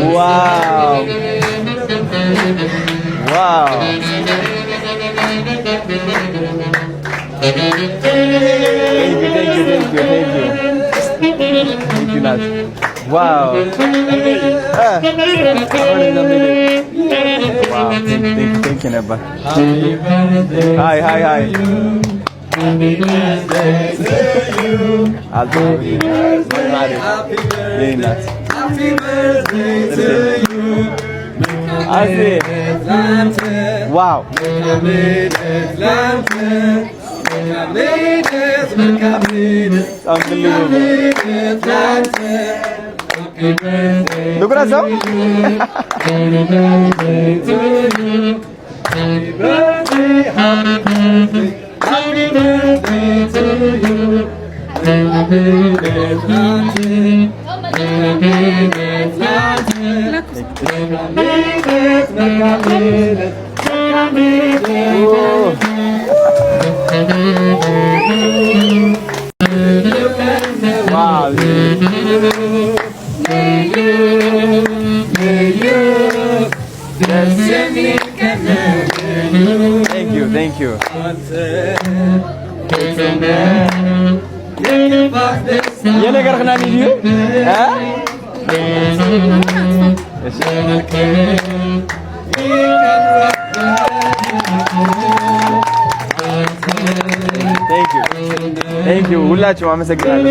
Wow. Wow. Thank you, Nat. Wow. Wow. Thank you, Nabba. Hi. Happy birthday to you. Happy birthday to you. Wow. Look at us. Happy birthday to you. Happy birthday, happy birthday. Happy birthday to you. Happy birthday. Wow. Thank you. يا نجار خناني ديو ها Thank you ሁላችሁም አመሰግናለሁ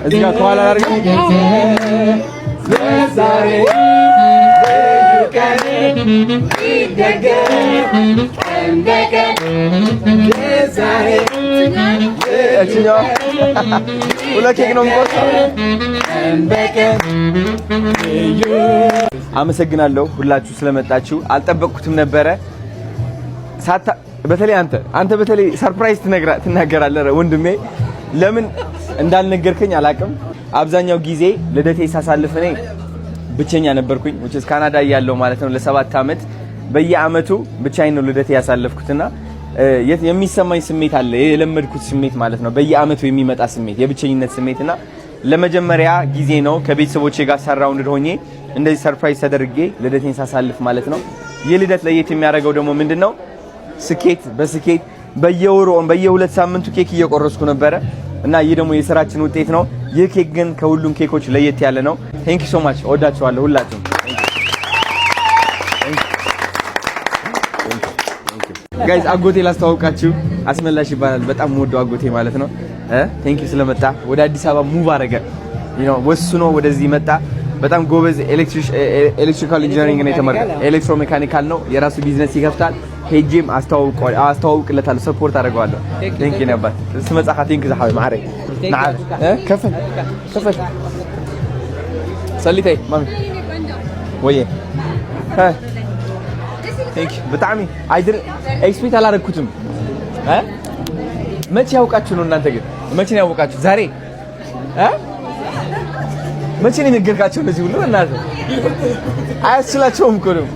እዚህ ጋር ከኋላ አድርገው አመሰግናለሁ ሁላችሁ ስለመጣችሁ አልጠበቅኩትም ነበረ በተለይ አንተ በተለይ ሰርፕራይዝ ትናገራለህ ወንድሜ ለምን እንዳልነገርከኝ አላቅም አብዛኛው ጊዜ ልደቴ ሳሳልፍ እኔ ብቸኛ ነበርኩኝ which is ካናዳ ያለው ማለት ነው ለ7 አመት በየአመቱ ብቻዬን ነው ልደቴ ያሳለፍኩትና የሚሰማኝ ስሜት አለ የለመድኩት ስሜት ማለት ነው በየአመቱ የሚመጣ ስሜት የብቸኝነት ስሜትና ለመጀመሪያ ጊዜ ነው ከቤተሰቦቼ ጋር ሰራውንድ ሆኜ እንደዚህ ሰርፕራይዝ ተደርጌ ልደቴን ሳሳልፍ ማለት ነው የልደት ለየት የሚያደርገው ደግሞ ምንድነው ስኬት በስኬት በየወሩ በየሁለት ሳምንቱ ኬክ እየቆረስኩ ነበረ እና ይሄ ደግሞ የስራችን ውጤት ነው ይህ ኬክ ግን ከሁሉም ኬኮች ለየት ያለ ነው thank you so much ወዳችኋለሁ ሁላችሁም guys አጎቴ ላስተዋውቃችሁ አስመላሽ ይባላል በጣም ወዶ አጎቴ ማለት ነው thank you ስለመጣ ወደ አዲስ አበባ ሙቭ አረገ ወስኖ ወደዚህ መጣ በጣም ጎበዝ ኤሌክትሪካል ኢንጂነሪንግ ነው የተማረው ኤሌክትሮ ሜካኒካል ነው የራሱ ቢዝነስ ይከፍታል ሄጄም አስተዋውቅለታለሁ ሰፖርት አደርገዋለሁ thank you ነበር ስመጻካ thank you ዘሐዊ ማዕረ نعم كفل صليتي مامي ويه ها ثانك يو بطعمي አይድር ኤክስፔክት አላረኩትም መቼ ያውቃችሁ ነው እናንተ ግን መቼ ነው ያውቃችሁ ዛሬ መቼ ነው ነገርካችሁ እንደዚህ ሁሉ እናንተ አያስችላቸውም እኮ ነው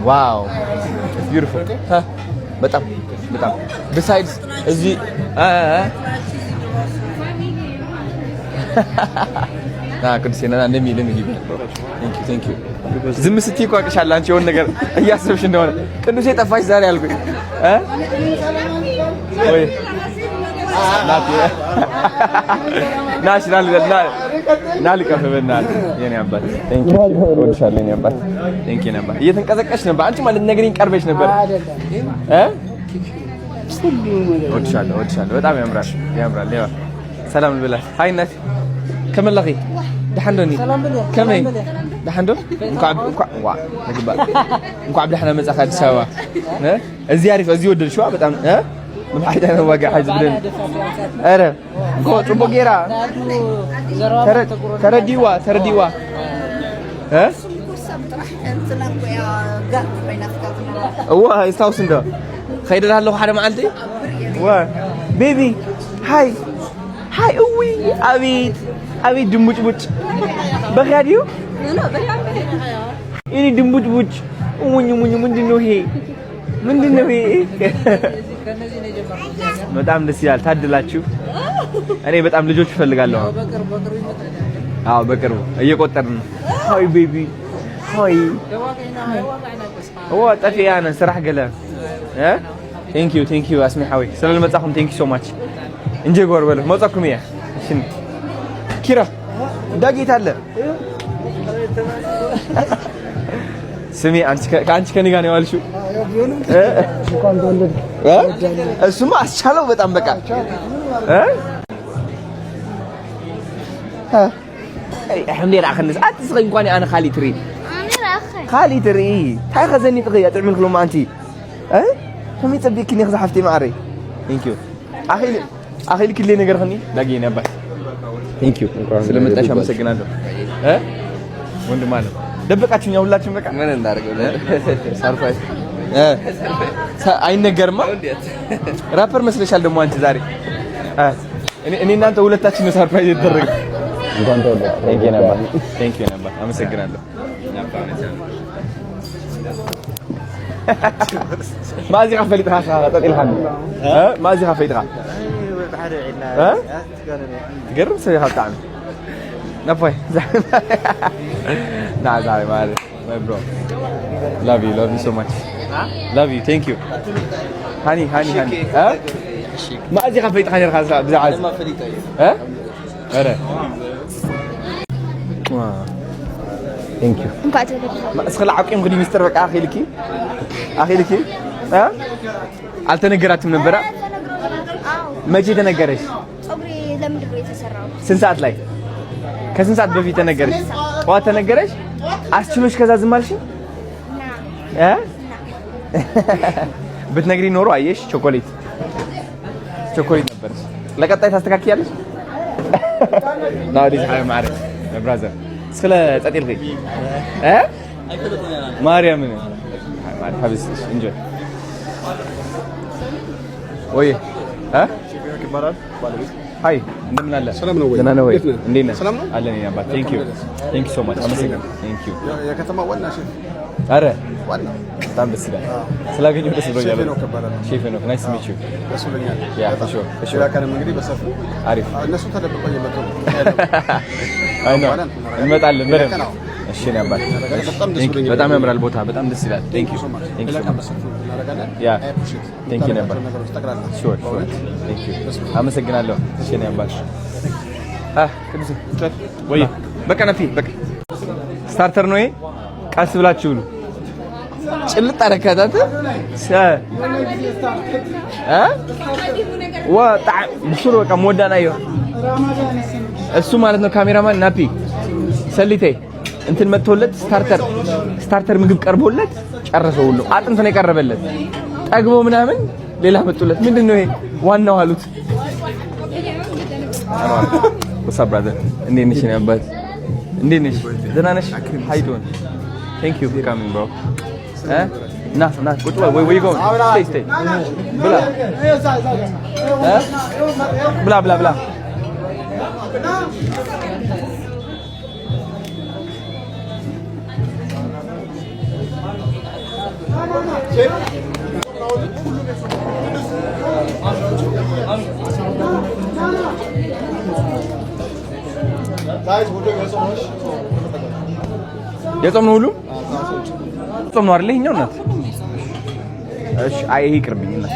ዋው ቢዩቲፉል በጣም besides እዚህ ቅዱሴና እንደሚልም ይባል thank you ዝም ስትይ ቋቅሻል አንቺ የሆነ ነገር እያሰብሽ እንደሆነ ቅዱሴ ጠፋሽ ዛሬ አልኩኝ ወይ ናሽናል ናልቀፈበና የኔ አባት thank you ወድሻለሁ የኔ አባት thank you ነበር እየተንቀዘቀሽ ነበር አንቺ ማለት ነገርኝ ቀርበሽ ነበር ወድሻለሁ በጣም ያምራል ያው ሰላም ብለህ ሃይ ናት ከመላኺ دحندوني كمي دحندو نقبل እንኳን አብዳህና መጻፍ አዲስ አበባ እዚህ አሪፍ እዚህ ወደድሽዋ በጣም ምን ፋይዳ ነው ዋጋ ሐጅ ብለን አረ ጽቦ ጌራ ተረዲዋ ይስታውስ እንደ خيدلሃለሁ ሓደ መዓልቲ ቤቢ ሃይ እዊ አቤት ድሙጭ በኻዲዩ إني دمبوج بوج ومني ምንድነው ይሄ በጣም ደስ ይላል ታድላችሁ እኔ በጣም ልጆች እፈልጋለሁ አዎ በቅርቡ እየቆጠርን ሃይ ቤቢ ሃይ هو طفي انا صراحه قال ها ثانك يو اسمي حوي سلام مصاكم ثانك يو سو ماتش እንጂ ጎርበለ መጻኩም ያ እሺ ኪራ ዳጊት አለ ስሚ አንቺ ከኔ ጋር ነው ያልሽው እሱማ አስቻለው በጣም በቃ حمدي راح خلص اتصغي انكوني انا خالي تري خالي تري هاي خزني تغي تعمل كلهم انت هم يطبيكني خذ حفتي معري ثانك يو اخي لك اللي ነገር خني ዳጊ ነበር ثانك يو ስለመጣሽ አመሰግናለሁ ወንድም አለ ደበቃችሁኝ ሁላችሁም በቃ ምን እንዳደርገው ሰርፕራይዝ አይነገርማ ራፐር መስለሻል ደግሞ አንቺ ዛሬ እኔ እናንተ ሁለታችን ነው ሰርፕራይዝ የተደረገ እንኳን ተወለደ ቴንክ ዩ ነበር አመሰግናለሁ ማዚ خفلت خاص طيل الحد مازي خفيتها تقرب سوي هالطعم نفوي نعم زعلي ما أعرف my bro love you so much love you thank you هاني ما أزي خفيت خاني الخاص بزعل ما فليت أره thank you ما أسخل عقيم غدي مستر بك أخي لكي አልተነገራችሁም ነበር መቼ ተነገረሽ ጸጉሬ ለምንድን ነው የተሰራው ስንት ሰዓት ላይ ከስንት ሰዓት በፊት ተነገረሽ ጠዋት ተነገረሽ አስችሎሽ ከዛ ዝም አልሽ ብትነግሪ ኖሮ አየሽ ቾኮሌት ነበርሽ ለቀጣይ ታስተካክያለሽ ናውዲስ ሃይ ማሪ ብራዘር ስለ ጸጤል ገይ ማርያም ነው ማሪ ሀብስሽ እንጆ ወይ ይባላል ባለቤት ሃይ እንደምን አለ ሰላም ነው ወይ ደህና ነው ወይ እንዴት ነህ ሰላም ነው አለን ያ ባ ቴንክ ዩ ሶ ማች አመሰግናለሁ ቴንክ ዩ የከተማ ዋና ሼፍ አረ ዋና በጣም ደስ ይላል ስላገኘሁ ደስ ብሎኛል ሼፍ ነው ናይስ ሚት ዩ ደስ ብሎኛል ያ ፎር ሹር ያካለም እንግዲህ በሰፊ አሪፍ እነሱ ተደብቀው እየመጡ አይ ነው እንመጣለን በደንብ እሺ ነው አባት በጣም ያምራል ቦታ በጣም ደስ ይላል ቴንክ ዩ ያ ቴንክ ዩ ነበር ሹር ቴንክ ዩ አመሰግናለሁ እሺ ነው አባት ቅዱስ ወይ በቃ ነፊ በቃ ስታርተር ነው ቀስ ብላችሁ ነው ጭልጥ አረካታት ወጣ ብሱር በቃ ሞዳና ይው እሱ ማለት ነው ካሜራማን ናፒ ሰሊቴ እንትን መጥቶለት ስታርተር ምግብ ቀርቦለት ጨረሰው ሁሉ አጥንት ነው የቀረበለት ጠግቦ ምናምን ሌላ መጥቶለት ምንድነው ይሄ ዋናው አሉት what's up brother እንዴት ነሽ ነው አባት እንዴት ነሽ ደህና ነሽ how you doing thank you for coming bro na ቁጭ በል ወይ go stay ብላ የጾም ነው ሁሉ ጾም ነው አይደል ይሄኛው እናት እሺ አይ ይሄ ይቅርብኝ እናት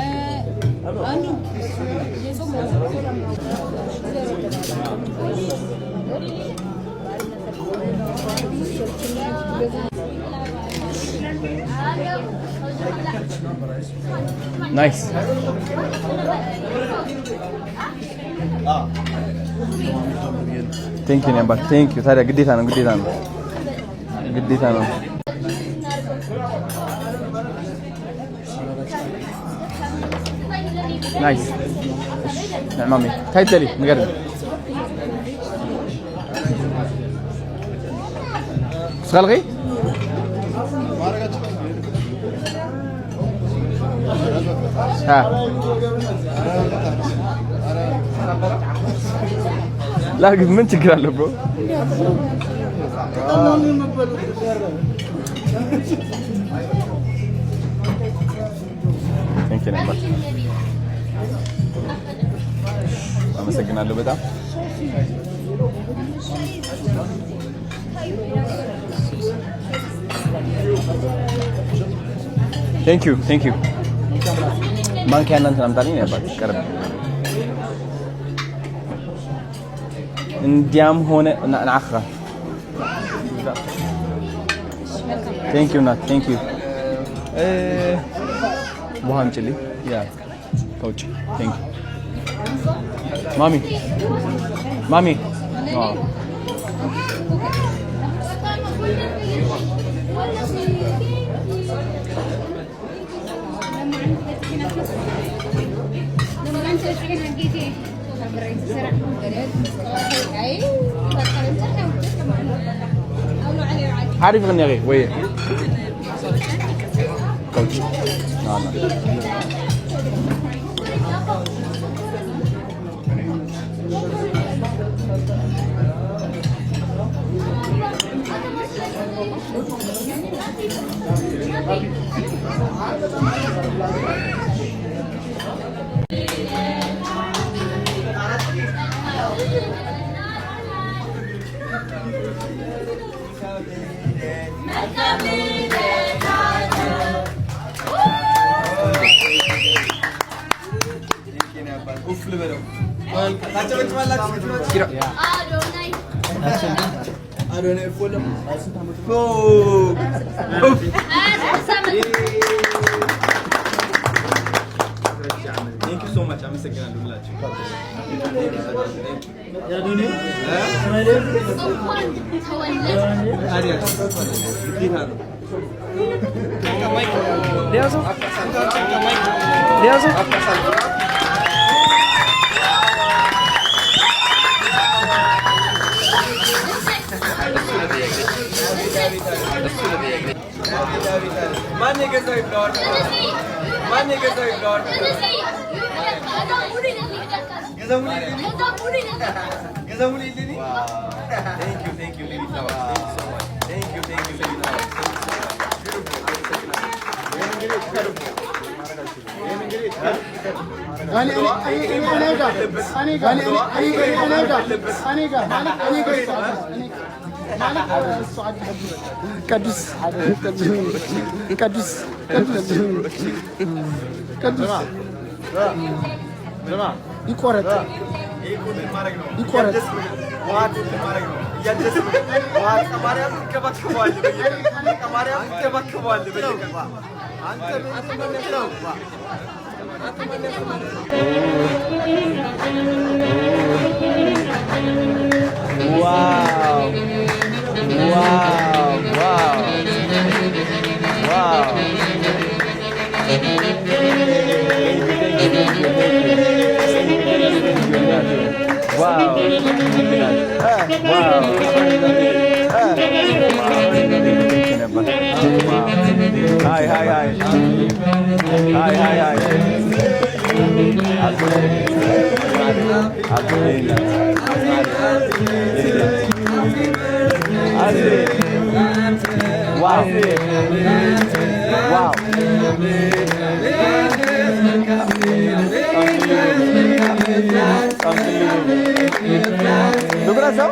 ናይስ ቴንክ ዩ ነበር ቴንክ ዩ ታዲያ ግዴታ ነው ናይስ ማሚ ታይተሊ ንገር ስልገይ لا من ችግር አለ ብሮ Thank you ነበር አመሰግናለሁ በጣም Thank you ማንኪያ እናንተ አምጣልኝ ነበር ቀርብ እንዲያም ሆነ ናአኽራ Thank you Nat thank you ውሃም ጭልኝ ያ ከውጭ Thank you Mami oh عارف غني غير وي كوتش لا Thank you so much. I'm Mr. Gandulachi. Thank you, Lily Flower. Thank you so much. Thank you, Lily Flower. Do coração?